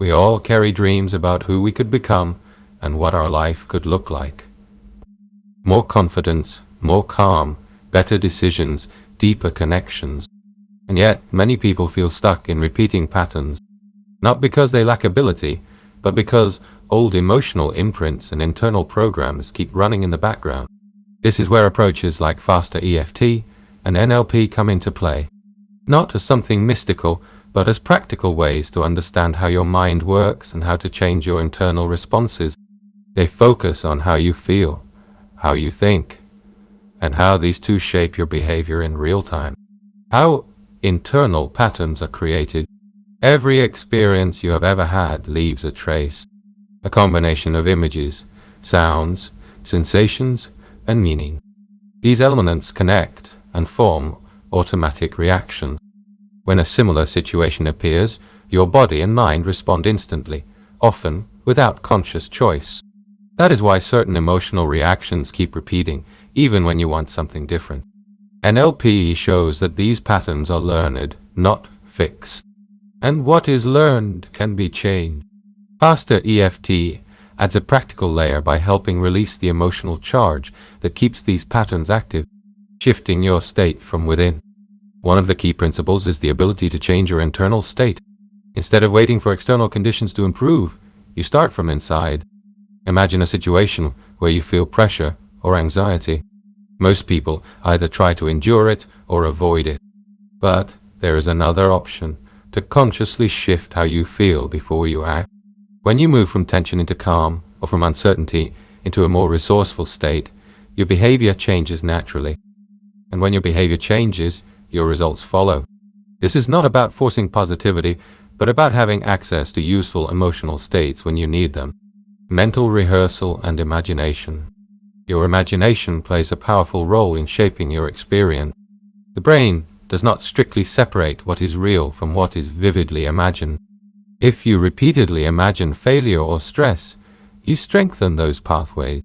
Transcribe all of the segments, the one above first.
We all carry dreams about who we could become and what our life could look like. More confidence, more calm, better decisions, deeper connections. And yet, many people feel stuck in repeating patterns, not because they lack ability, but because old emotional imprints and internal programs keep running in the background. This is where approaches like fastereft and NLP come into play, not as something mystical, but as practical ways to understand how your mind works and how to change your internal responses. They focus on how you feel, how you think, and how these two shape your behavior in real time. How internal patterns are created. Every experience you have ever had leaves a trace, a combination of images, sounds, sensations, and meaning. These elements connect and form automatic reactions. When a similar situation appears, your body and mind respond instantly, often without conscious choice. That is why certain emotional reactions keep repeating, even when you want something different. NLP shows that these patterns are learned, not fixed. And what is learned can be changed. fastereft adds a practical layer by helping release the emotional charge that keeps these patterns active, shifting your state from within. One of the key principles is the ability to change your internal state. Instead of waiting for external conditions to improve, you start from inside. Imagine a situation where you feel pressure or anxiety. Most people either try to endure it or avoid it. But there is another option, to consciously shift how you feel before you act. When you move from tension into calm, or from uncertainty into a more resourceful state, your behavior changes naturally. And when your behavior changes, your results follow. This is not about forcing positivity, but about having access to useful emotional states when you need them. Mental rehearsal and imagination. Your imagination plays a powerful role in shaping your experience. The brain does not strictly separate what is real from what is vividly imagined. If you repeatedly imagine failure or stress, you strengthen those pathways.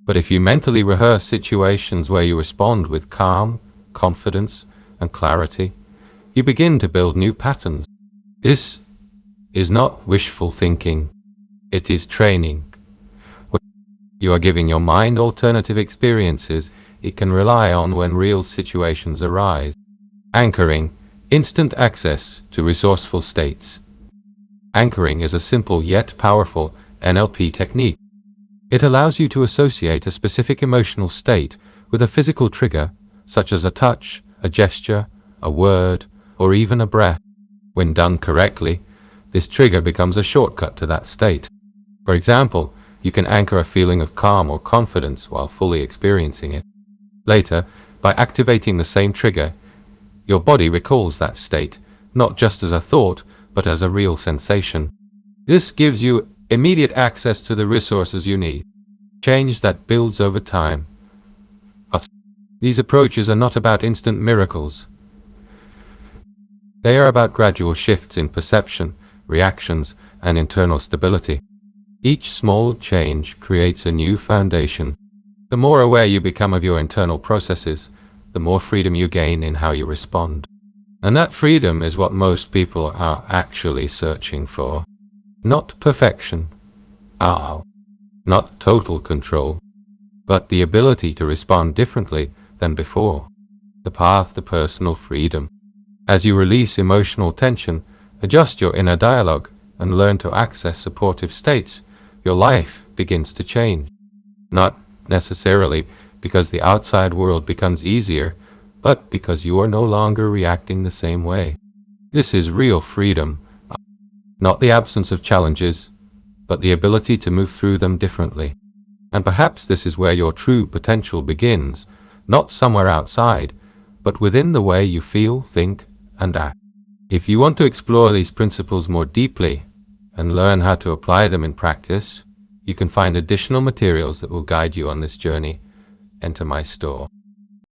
But if you mentally rehearse situations where you respond with calm, confidence, and clarity, you begin to build new patterns. This is not wishful thinking. It is training. You are giving your mind alternative experiences it can rely on when real situations arise. Anchoring, instant access to resourceful states. Anchoring is a simple yet powerful NLP technique. It allows you to associate a specific emotional state with a physical trigger, such as a touch, a gesture, a word, or even a breath. When done correctly, this trigger becomes a shortcut to that state. For example, you can anchor a feeling of calm or confidence while fully experiencing it. Later, by activating the same trigger, your body recalls that state, not just as a thought, but as a real sensation. This gives you immediate access to the resources you need. Change that builds over time. But these approaches are not about instant miracles. They are about gradual shifts in perception, reactions, and internal stability. Each small change creates a new foundation. The more aware you become of your internal processes, the more freedom you gain in how you respond. And that freedom is what most people are actually searching for. Not perfection, not total control, but the ability to respond differently than before. The path to personal freedom. As you release emotional tension, adjust your inner dialogue, and learn to access supportive states, your life begins to change. Not necessarily because the outside world becomes easier, but because you are no longer reacting the same way. This is real freedom, not the absence of challenges, but the ability to move through them differently. And perhaps this is where your true potential begins, not somewhere outside, but within the way you feel, think, and act. If you want to explore these principles more deeply and learn how to apply them in practice, you can find additional materials that will guide you on this journey. Enter my store.